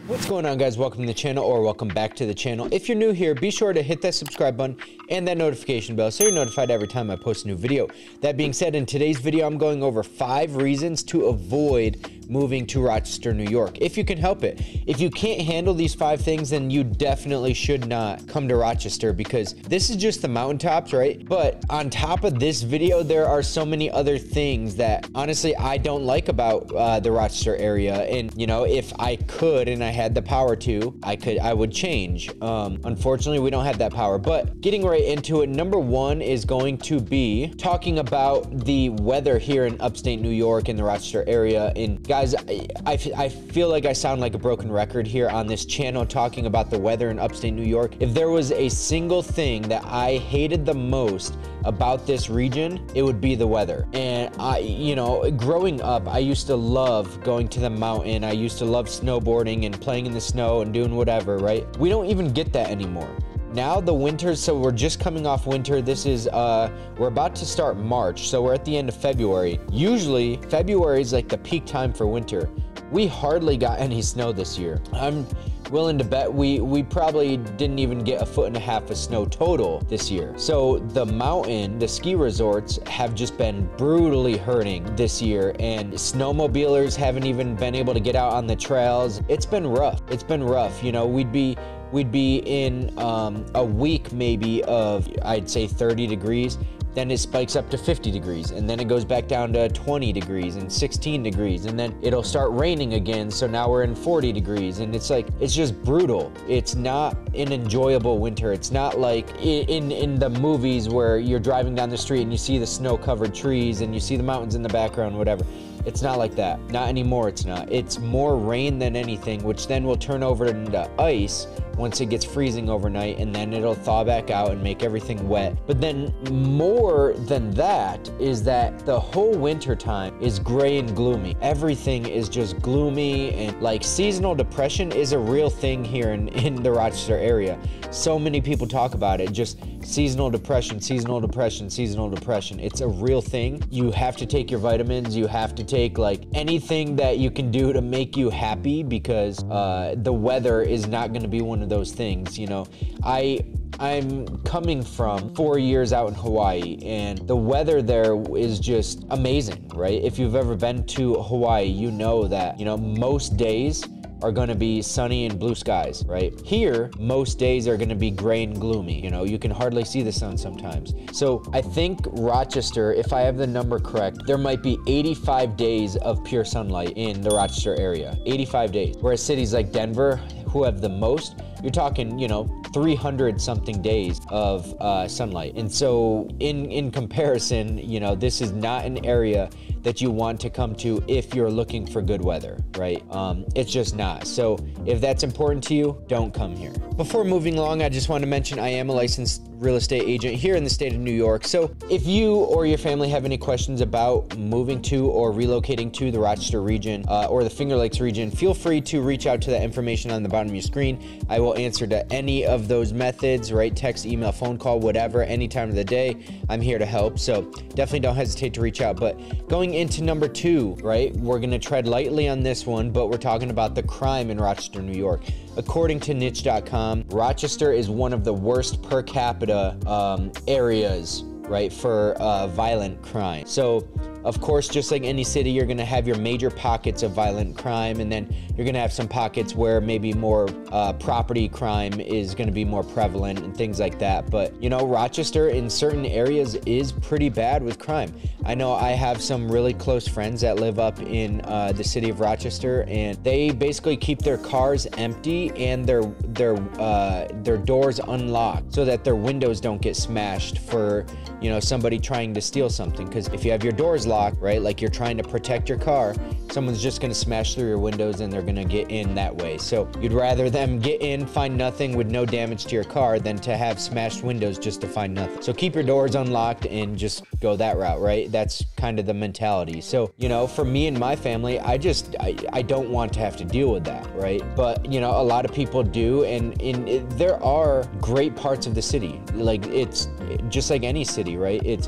What's going on, guys? Welcome to the channel, or welcome back to the channel. If you're new here, be sure to hit that subscribe button and that notification bell so you're notified every time I post a new video. That being said, in today's video, I'm going over 5 reasons to avoid moving to Rochester, New York, if you can help it. If you can't handle these 5 things, then you definitely should not come to Rochester, because this is just the mountaintops, right? But on top of this video, there are so many other things that honestly I don't like about the Rochester area. And you know, if I could and I had the power to, I would change. Unfortunately, we don't have that power. But getting right into it, number 1 is going to be talking about the weather here in upstate New York, in the Rochester area. And guys, I feel like I sound like a broken record here on this channel talking about the weather in upstate New York. If there was a single thing that I hated the most about this region, it would be the weather. And you know, growing up, I used to love going to the mountain. I used to love snowboarding and playing in the snow and doing whatever, right? We don't even get that anymore. Now the winter, so we're just coming off winter. This is, we're about to start March, so we're at the end of February. Usually, February is like the peak time for winter. We hardly got any snow this year. I'm willing to bet we probably didn't even get 1.5 feet of snow total this year. So the mountain, the ski resorts have just been brutally hurting this year, and snowmobilers haven't even been able to get out on the trails. It's been rough. It's been rough. You know, we'd be in a week maybe of, I'd say, 30 degrees. Then it spikes up to 50 degrees, and then it goes back down to 20 degrees and 16 degrees, and then it'll start raining again, so now we're in 40 degrees, and it's like, it's just brutal. It's not an enjoyable winter. It's not like in the movies where you're driving down the street and you see the snow-covered trees and you see the mountains in the background, whatever. It's not like that. Not anymore, it's not. It's more rain than anything, which then will turn over into ice once it gets freezing overnight, and then it'll thaw back out and make everything wet. But then more than that is that the whole winter time is gray and gloomy. Everything is just gloomy, and like seasonal depression is a real thing here in the Rochester area. So many people talk about it, just seasonal depression, seasonal depression, seasonal depression. It's a real thing. You have to take your vitamins. You have to take like anything that you can do to make you happy, because the weather is not going to be one of those things. You know, I'm coming from 4 years out in Hawaii, and the weather there is just amazing, right? If you've ever been to Hawaii, you know that, you know, most days are going to be sunny and blue skies, right? Here, most days are going to be gray and gloomy. You know, you can hardly see the sun sometimes. So I think Rochester, if I have the number correct, there might be 85 days of pure sunlight in the Rochester area. 85 days. Whereas cities like Denver, who have the most, you're talking, you know, 300 something days of sunlight. And so in comparison, you know, this is not an area that you want to come to if you're looking for good weather, right? It's just not. So if that's important to you, don't come here. Before moving along, I just want to mention I am a licensed real estate agent here in the state of New York. So if you or your family have any questions about moving to or relocating to the Rochester region or the Finger Lakes region, feel free to reach out to that information on the bottom of your screen. I will answer to any of those methods, right? Text, email, phone call, whatever, any time of the day. I'm here to help. So definitely don't hesitate to reach out. But going into number 2, right? We're going to tread lightly on this one, but we're talking about the crime in Rochester, New York. According to niche.com, Rochester is one of the worst per capita areas, right, for violent crime. So of course, just like any city, you're going to have your major pockets of violent crime, and then you're going to have some pockets where maybe more property crime is going to be more prevalent and things like that. But, you know, Rochester in certain areas is pretty bad with crime. I know I have some really close friends that live up in the city of Rochester, and they basically keep their cars empty and their doors unlocked so that their windows don't get smashed for, you know, somebody trying to steal something. Because if you have your doors locked, right, like you're trying to protect your car, someone's just going to smash through your windows and they're going to get in that way. So you'd rather them get in, find nothing with no damage to your car than to have smashed windows just to find nothing. So keep your doors unlocked and just go that route, right? That's kind of the mentality. So, you know, for me and my family, I don't want to have to deal with that, right? But, you know, a lot of people do, and there are great parts of the city. Like, it's just like any city, right? It's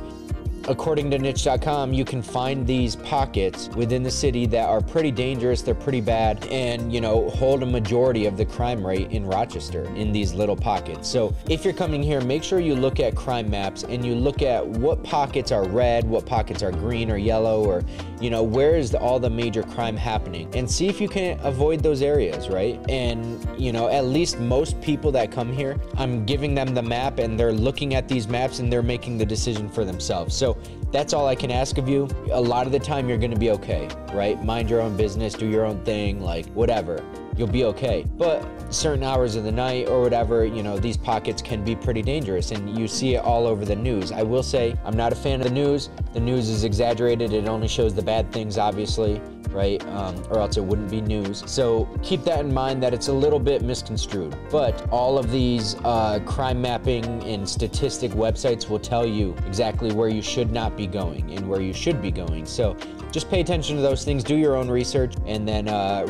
according to niche.com, you can find these pockets within the city that are pretty dangerous, they're pretty bad, and you know, hold a majority of the crime rate in Rochester in these little pockets. So if you're coming here, make sure you look at crime maps and you look at what pockets are red, what pockets are green or yellow, or you know, where is all the major crime happening, and see if you can avoid those areas, right? And you know, at least most people that come here, I'm giving them the map and they're looking at these maps and they're making the decision for themselves. So that's all I can ask of you. A lot of the time you're gonna be okay, right? Mind your own business, do your own thing, like whatever, you'll be okay. But certain hours of the night or whatever, you know, these pockets can be pretty dangerous, and you see it all over the news. I will say, I'm not a fan of the news. The news is exaggerated. It only shows the bad things, obviously, right? Or else it wouldn't be news. So keep that in mind, that it's a little bit misconstrued. But all of these crime mapping and statistic websites will tell you exactly where you should not be going and where you should be going. So just pay attention to those things, do your own research, and then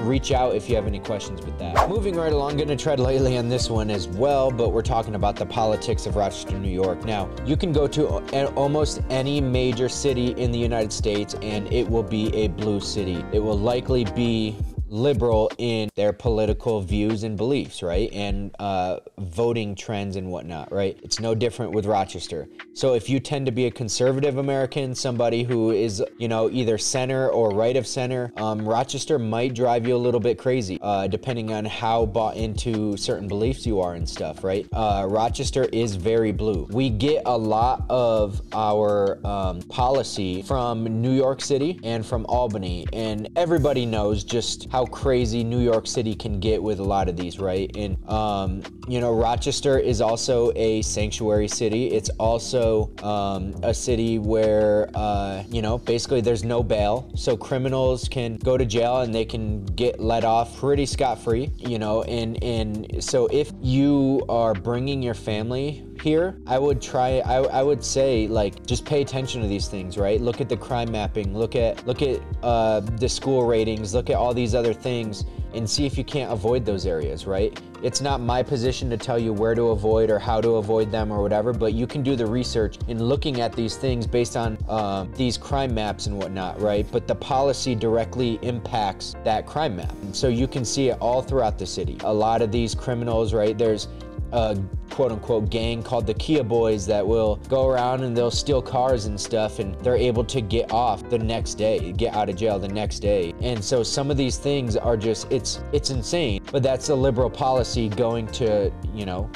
reach out if you have any questions with that. Moving right along, gonna tread lightly on this one as well, but we're talking about the politics of Rochester, New York. Now, you can go to almost any major city in the United States and it will be a blue city. It will likely be liberal in their political views and beliefs, right? And voting trends and whatnot, right? It's no different with Rochester. So if you tend to be a conservative American, somebody who is, you know, either center or right of center, Rochester might drive you a little bit crazy, depending on how bought into certain beliefs you are and stuff, right? Rochester is very blue. We get a lot of our policy from New York City and from Albany, and everybody knows just how crazy New York City can get with a lot of these, right? And you know, Rochester is also a sanctuary city. It's also a city where you know, basically there's no bail, so criminals can go to jail and they can get let off pretty scot-free, you know. And so if you are bringing your family here, I would say, like, just pay attention to these things, right? Look at the crime mapping, look at the school ratings, look at all these other things, and see if you can't avoid those areas, right? It's not my position to tell you where to avoid or how to avoid them or whatever, but you can do the research in looking at these things based on these crime maps and whatnot, right? But the policy directly impacts that crime map, and so you can see it all throughout the city. A lot of these criminals, right? There's a quote-unquote gang called the Kia Boys that will go around and they'll steal cars and stuff, and they're able to get off the next day, get out of jail the next day. And so some of these things are just, it's insane, but that's a liberal policy going to, you know,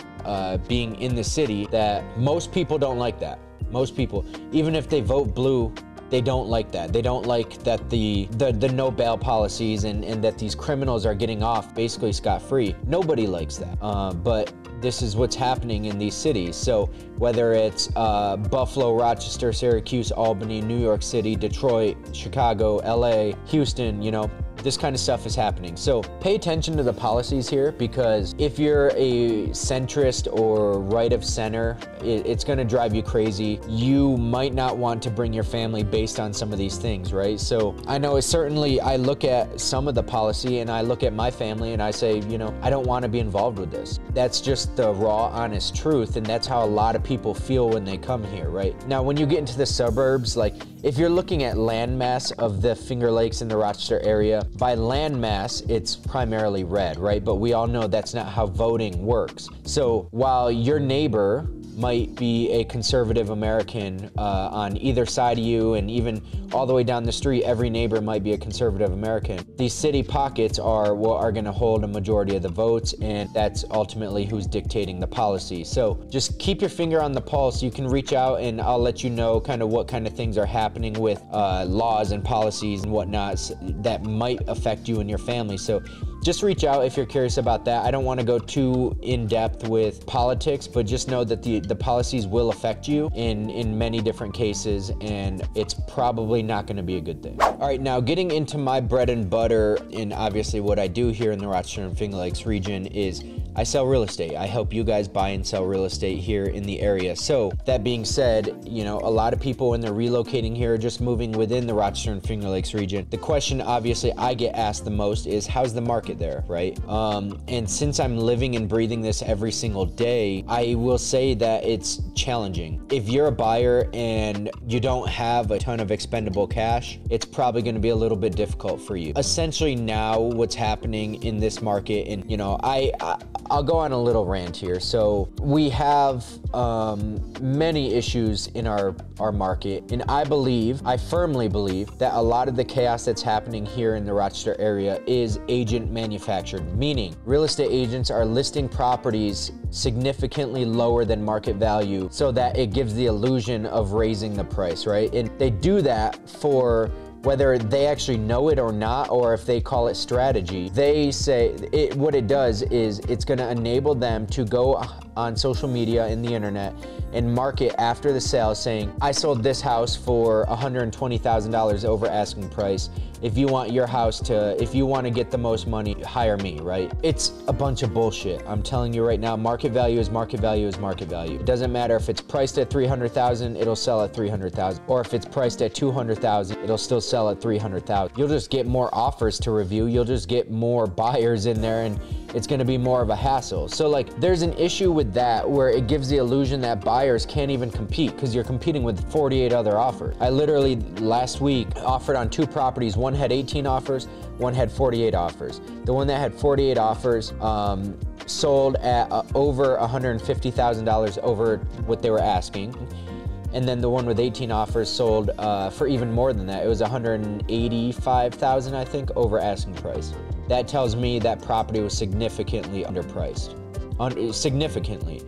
being in the city, that most people don't like that. Most people, even if they vote blue, they don't like that. They don't like that the no bail policies and that these criminals are getting off basically scot-free. Nobody likes that. But this is what's happening in these cities. So whether it's Buffalo, Rochester, Syracuse, Albany, New York City, Detroit, Chicago, LA, Houston, you know, this kind of stuff is happening. So pay attention to the policies here, because if you're a centrist or right of center, it's gonna drive you crazy. You might not want to bring your family based on some of these things, right? So I know certainly I look at some of the policy and I look at my family and I say, you know, I don't want to be involved with this. That's just the raw, honest truth, and that's how a lot of people feel when they come here, right? Now, when you get into the suburbs, like if you're looking at landmass of the Finger Lakes in the Rochester area, by landmass, it's primarily red, right? But we all know that's not how voting works. So while your neighbor might be a conservative American on either side of you, and even all the way down the street, every neighbor might be a conservative American. These city pockets are what are going to hold a majority of the votes, and that's ultimately who's dictating the policy. So just keep your finger on the pulse. You can reach out and I'll let you know kind of what kind of things are happening with laws and policies and whatnot that might affect you and your family. So just reach out if you're curious about that. I don't want to go too in depth with politics, but just know that the policies will affect you in many different cases, and it's probably not going to be a good thing. All right, now getting into my bread and butter, and obviously what I do here in the Rochester and Finger Lakes region is I sell real estate. I help you guys buy and sell real estate here in the area. So that being said, you know, a lot of people when they're relocating here are just moving within the Rochester and Finger Lakes region. The question obviously I get asked the most is, how's the market there, right? And since I'm living and breathing this every single day, I will say that it's challenging. If you're a buyer and you don't have a ton of expendable cash, it's probably going to be a little bit difficult for you. Essentially now what's happening in this market, and you know, I'll go on a little rant here. So we have many issues in our market, and I firmly believe that a lot of the chaos that's happening here in the Rochester area is agent manufactured, meaning real estate agents are listing properties significantly lower than market value so that it gives the illusion of raising the price, right? And they do that for whether they actually know it or not, or if they call it strategy. They say what it does is it's gonna enable them to go on social media and the internet and market after the sale saying, I sold this house for $120,000 over asking price. If you want your house to, if you want to get the most money, hire me, right? It's a bunch of bullshit. I'm telling you right now, market value is market value is market value. It doesn't matter if it's priced at $300,000, it'll sell at $300,000. Or if it's priced at $200,000, it'll still sell at $300,000. You'll just get more offers to review. You'll just get more buyers in there, and it's gonna be more of a hassle. So like, there's an issue with that where it gives the illusion that buyers can't even compete because you're competing with 48 other offers. I literally last week offered on 2 properties. One had 18 offers, one had 48 offers. The one that had 48 offers sold at over $150,000 over what they were asking. And then the one with 18 offers sold for even more than that. It was $185,000, I think, over asking price. That tells me that property was significantly underpriced. Significantly.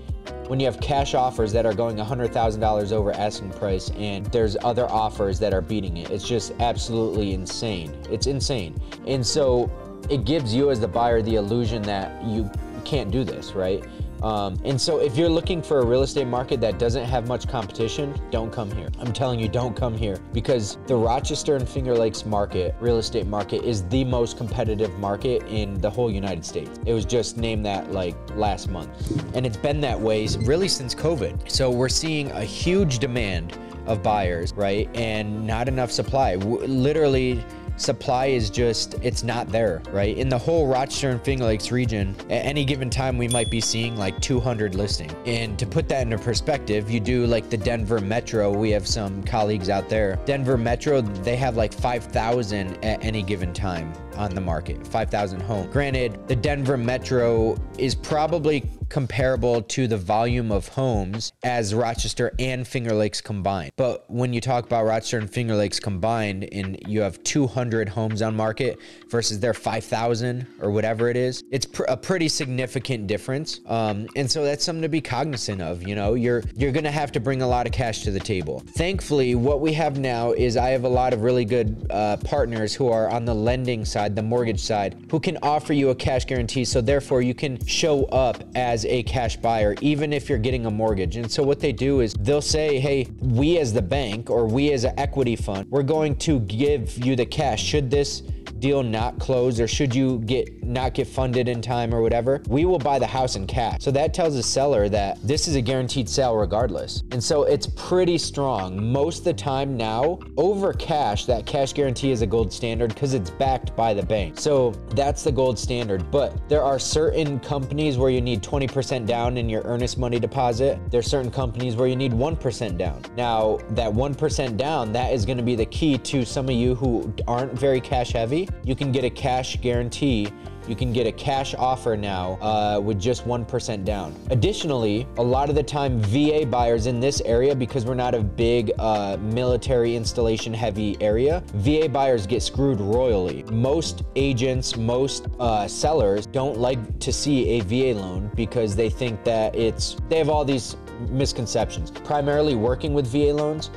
When you have cash offers that are going $100,000 over asking price and there's other offers that are beating it, it's just absolutely insane. It's insane. And so it gives you as the buyer the illusion that you can't do this, right? And so if you're looking for a real estate market that doesn't have much competition, don't come here. I'm telling you, don't come here, because the Rochester and Finger Lakes market, real estate market, is the most competitive market in the whole United States. It was just named that like last month. And it's been that way really since COVID. So we're seeing a huge demand of buyers, right? And not enough supply. Literally, supply is just, it's not there, right? In the whole Rochester and Finger Lakes region, at any given time, we might be seeing like 200 listings. And to put that into perspective, you do like the Denver Metro, we have some colleagues out there. Denver Metro, they have like 5,000 at any given time on the market, 5,000 homes. Granted, the Denver Metro is probably comparable to the volume of homes as Rochester and Finger Lakes combined. But when you talk about Rochester and Finger Lakes combined and you have 200 homes on market versus their 5,000 or whatever it is, it's a pretty significant difference. And so that's something to be cognizant of. You know, you're gonna have to bring a lot of cash to the table. Thankfully, what we have now is I have a lot of really good partners who are on the lending side, the mortgage side, who can offer you a cash guarantee. So therefore you can show up as a cash buyer, even if you're getting a mortgage. And so what they do is they'll say, hey, we as the bank or we as an equity fund, we're going to give you the cash. Should this deal not close, or should you not get funded in time or whatever, we will buy the house in cash. So that tells the seller that this is a guaranteed sale regardless. And so it's pretty strong. Most of the time now, over cash, that cash guarantee is a gold standard because it's backed by the bank. So that's the gold standard. But there are certain companies where you need 20% down in your earnest money deposit. There's certain companies where you need 1% down. Now, that 1% down, that is going to be the key to some of you who aren't very cash heavy. You can get a cash guarantee. You can get a cash offer now with just 1% down. Additionally, a lot of the time VA buyers in this area, because we're not a big military installation heavy area, VA buyers get screwed royally. Most agents, most sellers don't like to see a VA loan because they think that they have all these misconceptions. Primarily working with VA loans,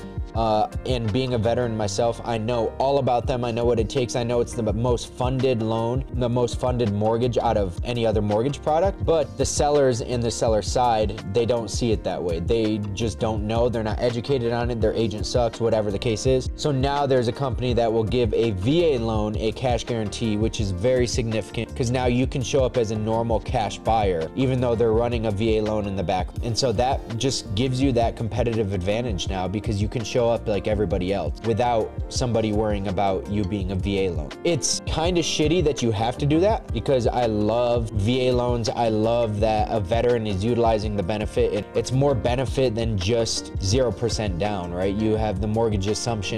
And being a veteran myself, I know all about them. I know what it takes. I know it's the most funded loan, the most funded mortgage out of any other mortgage product. But the sellers in the seller side, they don't see it that way. They just don't know. They're not educated on it. Their agent sucks, whatever the case is. So now there's a company that will give a VA loan, a cash guarantee, which is very significant because now you can show up as a normal cash buyer, even though they're running a VA loan in the back. And so that just gives you that competitive advantage now because you can show up like everybody else without somebody worrying about you being a VA loan. It's kind of shitty that you have to do that because I love VA loans. I love that a veteran is utilizing the benefit. It's more benefit than just 0% down, right? You have the mortgage assumption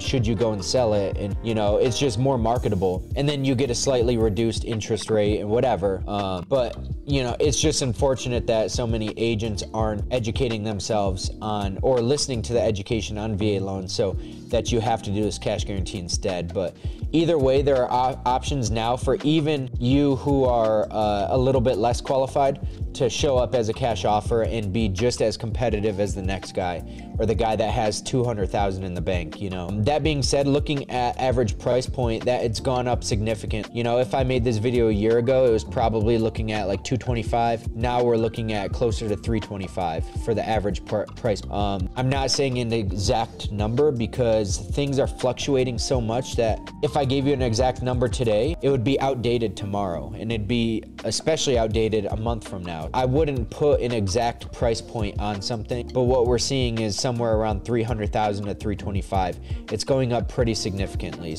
should you go and sell it, and it's just more marketable. And then you get a slightly reduced interest rate and whatever. But it's just unfortunate that so many agents aren't educating themselves on or listening to the education on VA loans, so that you have to do this cash guarantee instead. But either way, there are options now for even you who are a little bit less qualified to show up as a cash offer and be just as competitive as the next guy or the guy that has 200,000 in the bank. That being said, looking at average price point, that it's gone up significant. If I made this video a year ago, it was probably looking at like 225. Now we're looking at closer to 325 for the average price. I'm not saying an exact number because things are fluctuating so much that if I gave you an exact number today, it would be outdated tomorrow, and it'd be especially outdated a month from now. I wouldn't put an exact price point on something, but what we're seeing is somewhere around 300,000 to 325. It's going up pretty significantly,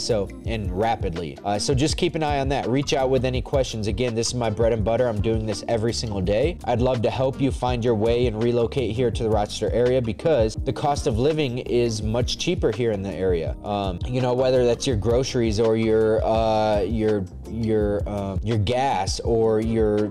and rapidly. So just keep an eye on that. Reach out with any questions. Again, this is my bread and butter. I'm doing this every single day. I'd love to help you find your way and relocate here to the Rochester area because the cost of living is much cheaper here in the area. Whether that's your groceries or your gas or your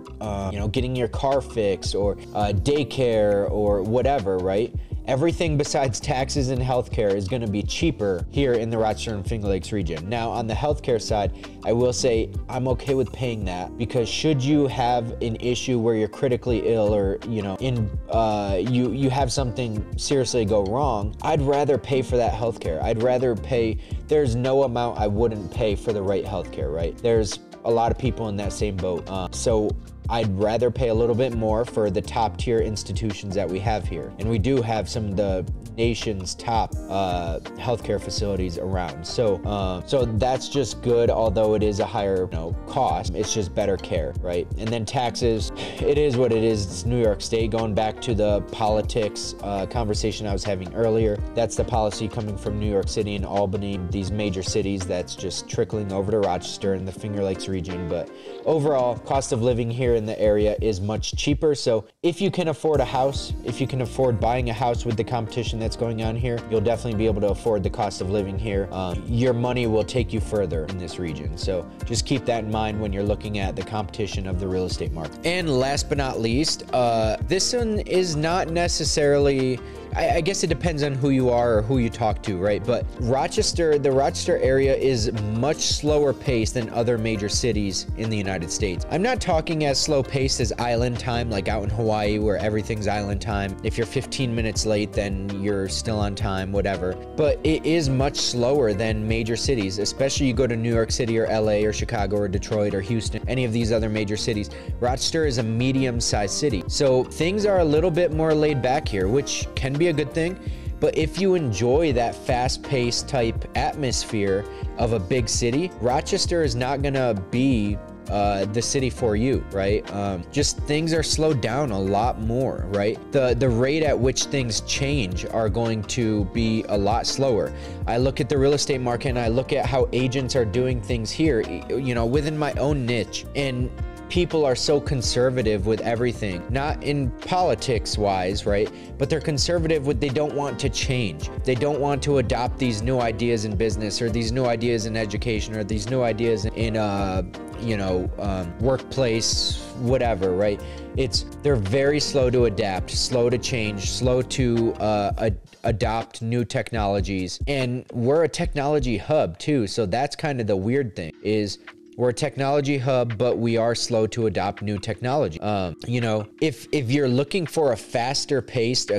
getting your car fixed or daycare or whatever, right? Everything besides taxes and healthcare is going to be cheaper here in the Rochester and Finger Lakes region. Now, on the healthcare side, I will say I'm okay with paying that because should you have an issue where you're critically ill or you have something seriously go wrong, I'd rather pay for that healthcare. I'd rather pay. There's no amount I wouldn't pay for the right healthcare, right? There's a lot of people in that same boat. So I'd rather pay a little bit more for the top tier institutions that we have here. And we do have some of the nation's top healthcare facilities around. So that's just good, although it is a higher cost. It's just better care, right? And then taxes, it is what it is. It's New York State. Going back to the politics conversation I was having earlier, that's the policy coming from New York City and Albany, these major cities, that's just trickling over to Rochester and the Finger Lakes region. But overall, cost of living here in the area is much cheaper. So if you can afford a house, if you can afford buying a house with the competition that's going on here, you'll definitely be able to afford the cost of living here. Your money will take you further in this region. So just keep that in mind when you're looking at the competition of the real estate market. And last but not least, this one is not necessarily, I guess it depends on who you are or who you talk to, right? But the Rochester area is much slower paced than other major cities in the United States. I'm not talking as slow paced as island time, like out in Hawaii where everything's island time. If you're 15 minutes late, then you're still on time, whatever. But it is much slower than major cities, especially you go to New York City or LA or Chicago or Detroit or Houston, any of these other major cities. Rochester is a medium-sized city. So things are a little bit more laid back here, which can be a good thing. But if you enjoy that fast-paced type atmosphere of a big city, Rochester is not gonna be the city for you, right? Just things are slowed down a lot more, right? The rate at which things change are going to be a lot slower. I look at the real estate market and I look at how agents are doing things here, within my own niche, and people are so conservative with everything, not in politics wise, right? But they're conservative with, they don't want to change. They don't want to adopt these new ideas in business or these new ideas in education or these new ideas in, workplace, whatever, right? They're very slow to adapt, slow to change, slow to adopt new technologies. And we're a technology hub too. So that's kind of the weird thing is, We're a technology hub, but we are slow to adopt new technology. You know, if you're looking for a faster paced,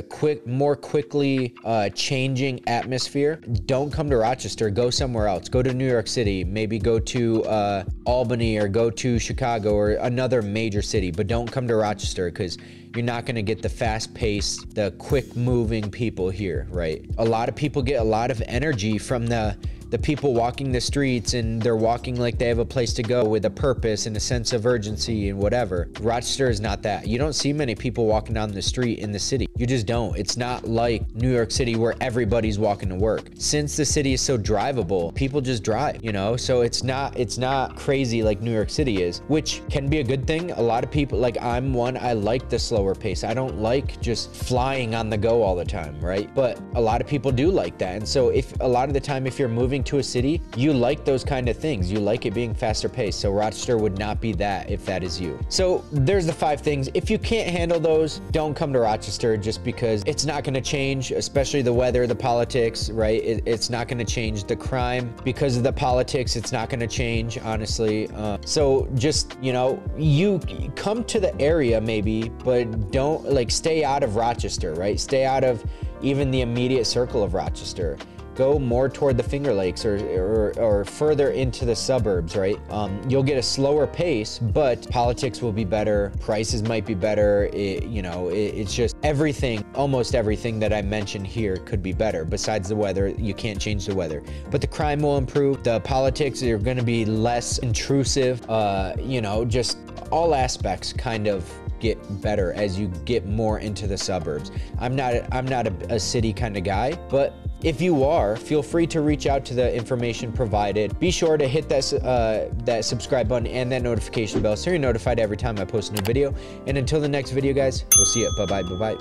more quickly changing atmosphere, don't come to Rochester. Go somewhere else. Go to New York City. Maybe go to Albany, or go to Chicago, or another major city. But don't come to Rochester, because you're not going to get the fast-paced, the quick-moving people here, right? A lot of people get a lot of energy from the people walking the streets, and they're walking like they have a place to go with a purpose and a sense of urgency and whatever. Rochester is not that. You don't see many people walking down the street in the city. You just don't. It's not like New York City where everybody's walking to work. Since the city is so drivable, people just drive, you know? So it's not crazy like New York City is, which can be a good thing. A lot of people, like I'm one, I like the slower pace. I don't like just flying on the go all the time, right? But a lot of people do like that. And so if a lot of the time, if you're moving to a city, you like those kind of things. You like it being faster paced. So Rochester would not be that if that is you. So there's the 5 things. If you can't handle those, don't come to Rochester, just because it's not going to change, especially the weather, the politics, right? It's not going to change. The crime, because of the politics, it's not going to change, honestly. So just, you know, you come to the area maybe, but don't, like, stay out of Rochester, right? Stay out of even the immediate circle of Rochester. Go more toward the Finger Lakes, or further into the suburbs, right? You'll get a slower pace, but politics will be better. Prices might be better. It's just everything, almost everything that I mentioned here could be better. Besides the weather, you can't change the weather. But the crime will improve. The politics are going to be less intrusive. Just all aspects kind of get better as you get more into the suburbs. I'm not a city kind of guy, but if you are, feel free to reach out to the information provided. Be sure to hit that subscribe button and that notification bell so you're notified every time I post a new video. And until the next video, guys, we'll see you. Bye-bye.